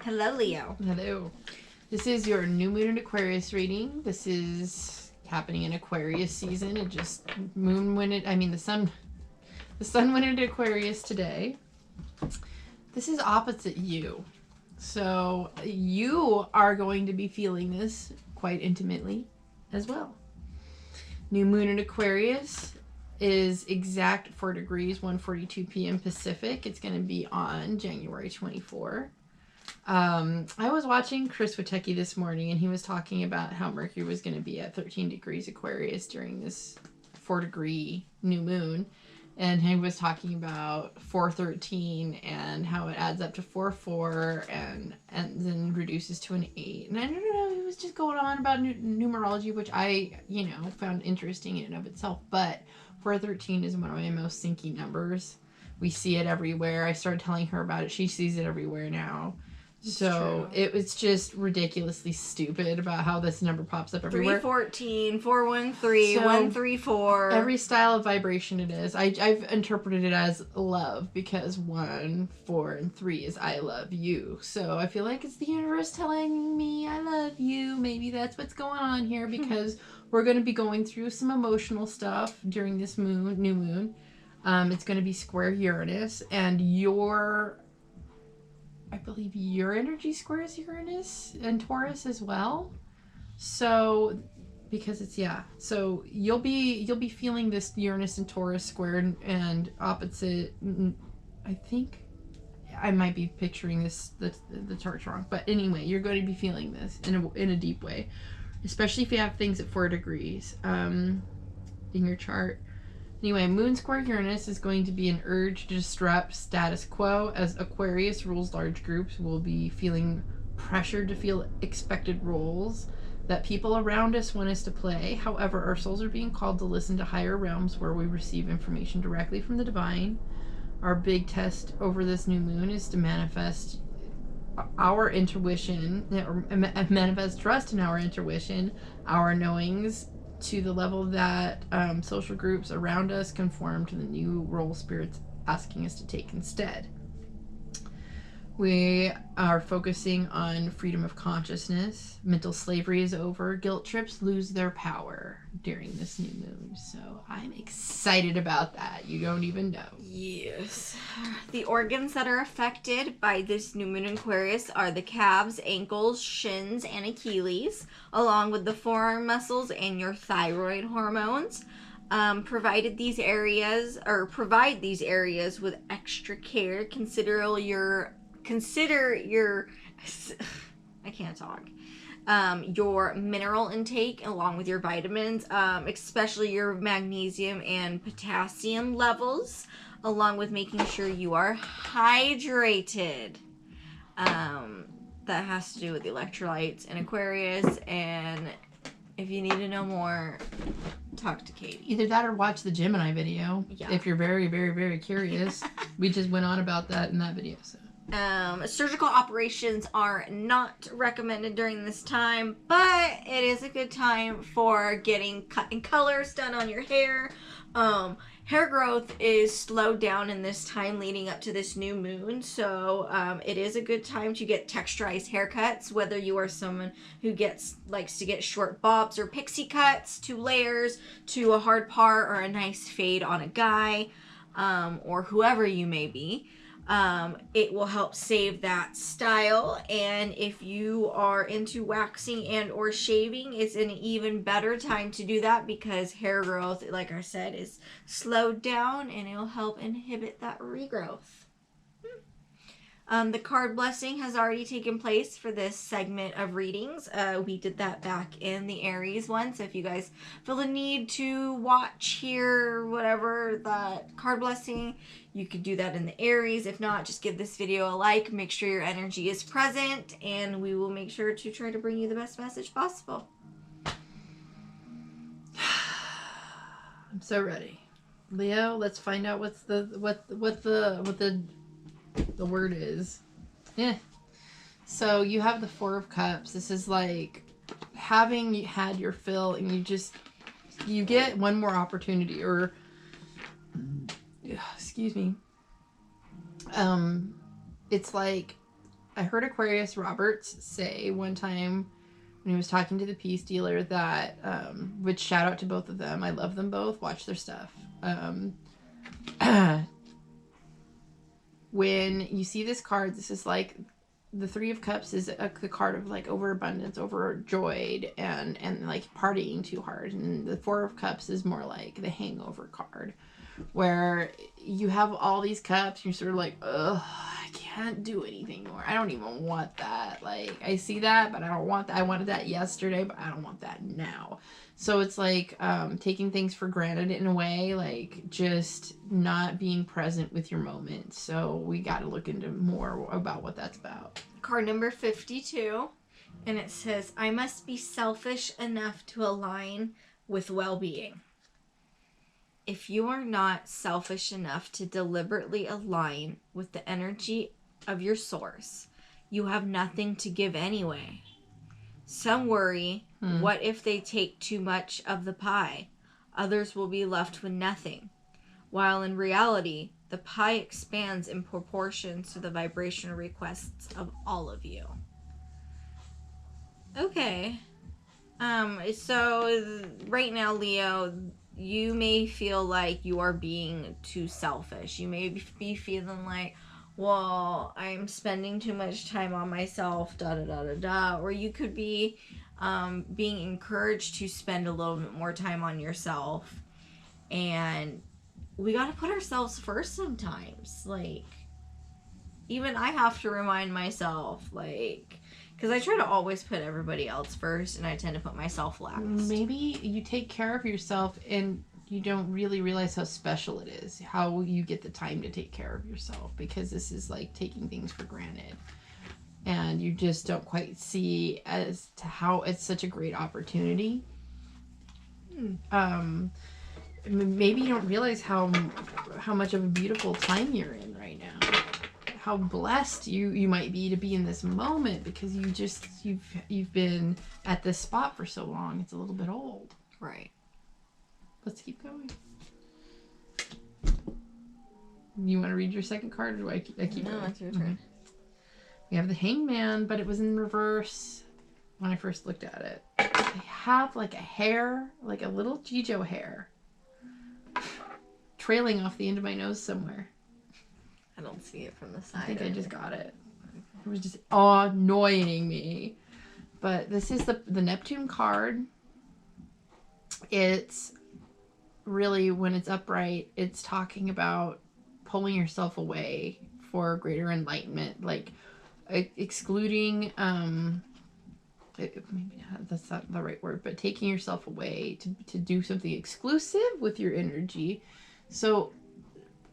Hello, Leo. Hello. This is your New Moon in Aquarius reading. This is happening in Aquarius season. It just the sun went into Aquarius today. This is opposite you. So you are going to be feeling this quite intimately as well. New Moon in Aquarius is exact 4 degrees, 1:42 p.m. Pacific. It's going to be on January 24. I was watching Chris Witecki this morning, and he was talking about how Mercury was going to be at 13 degrees Aquarius during this 4-degree new moon. And he was talking about 413 and how it adds up to 4-4 and then reduces to an 8. And I don't know, he was just going on about numerology, which I, found interesting in and of itself. But 413 is one of my most syncing numbers. We see it everywhere. I started telling her about it. She sees it everywhere now. So it was just ridiculously stupid about how this number pops up everywhere. 314, 413, 134. Every style of vibration it is. I've interpreted it as love because 1, 4, and 3 is I love you. So I feel like it's the universe telling me I love you. Maybe that's what's going on here because we're going to be going through some emotional stuff during this new moon. It's going to be square Uranus, and I believe your energy squares Uranus and Taurus as well. So, because it's, so you'll be feeling this Uranus and Taurus square and opposite. I think I might be picturing the charts wrong, but anyway, you're going to be feeling this in a deep way, especially if you have things at 4 degrees in your chart. Anyway, Moon square Uranus is going to be an urge to disrupt status quo as Aquarius rules large groups. Will be feeling pressured to feel expected roles that people around us want us to play. However, our souls are being called to listen to higher realms where we receive information directly from the divine. Our big test over this new moon is to manifest our intuition, or manifest trust in our intuition, our knowings, to the level that social groups around us conform to the new role spirits asking us to take instead. We are focusing on freedom of consciousness. Mental slavery is over. Guilt trips lose their power during this new moon. So I'm excited about that. You don't even know. Yes. The organs that are affected by this new moon in Aquarius are the calves, ankles, shins, and Achilles, along with the forearm muscles and your thyroid hormones. Provide these areas with extra care. Consider your your mineral intake along with your vitamins, especially your magnesium and potassium levels, along with making sure you are hydrated. That has to do with the electrolytes in Aquarius, and if you need to know more, talk to Katie. Either that or watch the Gemini video. Yeah. If you're very, very, very curious. We just went on about that in that video. So. Surgical operations are not recommended during this time, but it is a good time for getting cut and colors done on your hair. Hair growth is slowed down in this time leading up to this new moon, so it is a good time to get texturized haircuts, whether you are someone who likes to get short bobs or pixie cuts, to layers, to a hard part or a nice fade on a guy, or whoever you may be. It will help save that style, and if you are into waxing and or shaving, it's an even better time to do that because hair growth, like I said, is slowed down and it'll help inhibit that regrowth. The card blessing has already taken place for this segment of readings. We did that back in the Aries one, so if you guys feel the need to watch, hear, whatever, the card blessing, you could do that in the Aries. If not, just give this video a like, make sure your energy is present, and we will make sure to try to bring you the best message possible. I'm so ready. Leo, let's find out what the word is. So you have the 4 of Cups. This is like having had your fill, and you get one more opportunity, or excuse me. It's like I heard Aquarius Roberts say one time when he was talking to the piece dealer that, which shout out to both of them. I love them both. Watch their stuff. When you see this card, this is like the Three of Cups is the card of like overabundance, overjoyed, and like partying too hard. And the Four of Cups is more like the hangover card, where you have all these cups, and you're sort of like, ugh, I can't do anything more. I don't even want that. Like, I see that, but I don't want that. I wanted that yesterday, but I don't want that now. So it's like taking things for granted in a way, like just not being present with your moment. So we got to look into more about what that's about. Card number 52, and it says, I must be selfish enough to align with well-being. If you are not selfish enough to deliberately align with the energy of your source, you have nothing to give anyway. Some worry, what if they take too much of the pie? Others will be left with nothing. While in reality, the pie expands in proportion to the vibrational requests of all of you. Okay. So right now, Leo, you may feel like you are being too selfish. You may be feeling like, well, I'm spending too much time on myself, da-da-da-da-da. Or you could be being encouraged to spend a little bit more time on yourself. And we got to put ourselves first sometimes. Like, even I have to remind myself, like, because I try to always put everybody else first, and I tend to put myself last. Maybe you take care of yourself and you don't really realize how special it is, how you get the time to take care of yourself, because this is like taking things for granted. And you just don't quite see as to how it's such a great opportunity. Maybe you don't realize how much of a beautiful time you're in right now. How blessed you might be to be in this moment, because you've been at this spot for so long. It's a little bit old. Right. Let's keep going. You want to read your second card, or do I keep No, going? it's your turn. Okay. We have the Hangman, but it was in reverse when I first looked at it. They have like a hair, like a little Jijo hair, trailing off the end of my nose somewhere. I don't see it from the side. I think I just got it. It was just annoying me. But this is the Neptune card. It's really, when it's upright, it's talking about pulling yourself away for greater enlightenment, like excluding, maybe that's not the right word, but taking yourself away to do something exclusive with your energy. So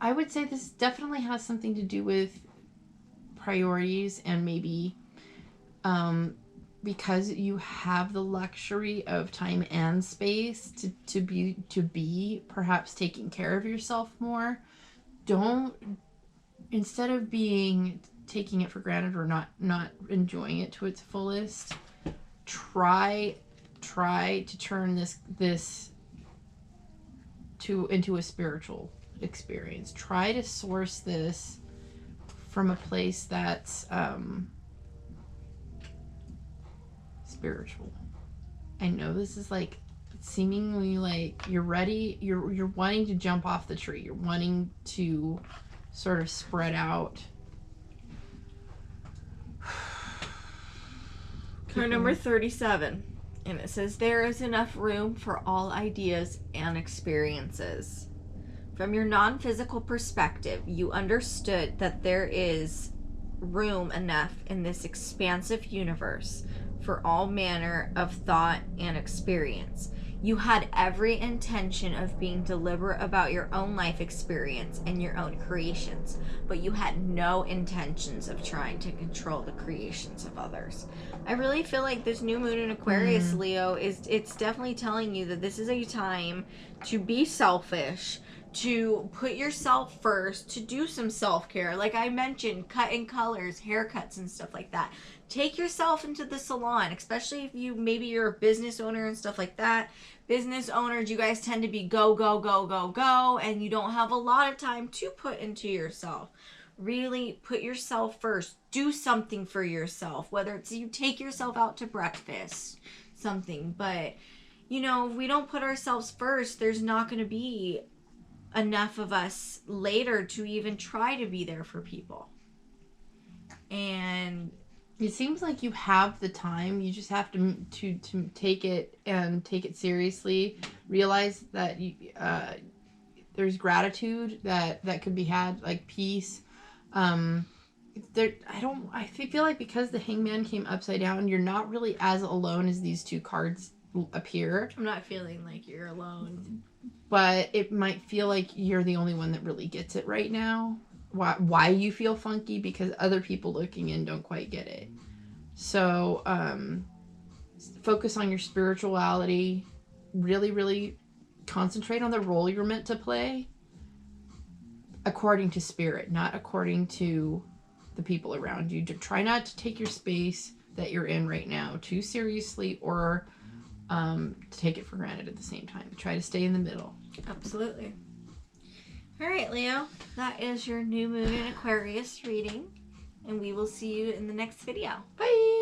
I would say this definitely has something to do with priorities, and maybe because you have the luxury of time and space to be perhaps taking care of yourself more. Don't, instead of taking it for granted or not enjoying it to its fullest, try to turn this into a spiritual experience. Try to source this from a place that's spiritual. I know this is like seemingly like you're ready, you're wanting to jump off the tree, you're wanting to sort of spread out. Card number 37, and it says, there is enough room for all ideas and experiences. From your non-physical perspective, you understood that there is room enough in this expansive universe for all manner of thought and experience. You had every intention of being deliberate about your own life experience and your own creations, but you had no intentions of trying to control the creations of others. I really feel like this new moon in Aquarius, Leo, it's definitely telling you that this is a time to be selfish, to put yourself first, to do some self-care. Like I mentioned, cutting colors, haircuts, and stuff like that. Take yourself into the salon, especially if maybe you're a business owner and stuff like that. Business owners, you guys tend to be go, go, go, go, go, and you don't have a lot of time to put into yourself. Really put yourself first. Do something for yourself, whether it's you take yourself out to breakfast, something. But, you know, if we don't put ourselves first, there's not going to be enough of us later to even try to be there for people. And it seems like you have the time. You just have to take it and take it seriously. Realize that there's gratitude that could be had, like peace. I feel like because the Hangman came upside down, you're not really as alone as these two cards appear. I'm not feeling like you're alone. But it might feel like you're the only one that really gets it right now. Why you feel funky, because other people looking in don't quite get it. So focus on your spirituality. Really, really concentrate on the role you're meant to play according to spirit, not according to the people around you. Try not to take your space that you're in right now too seriously, or to take it for granted at the same time. Try to stay in the middle. Absolutely. All right, Leo, that is your new moon in Aquarius reading, and we will see you in the next video. Bye.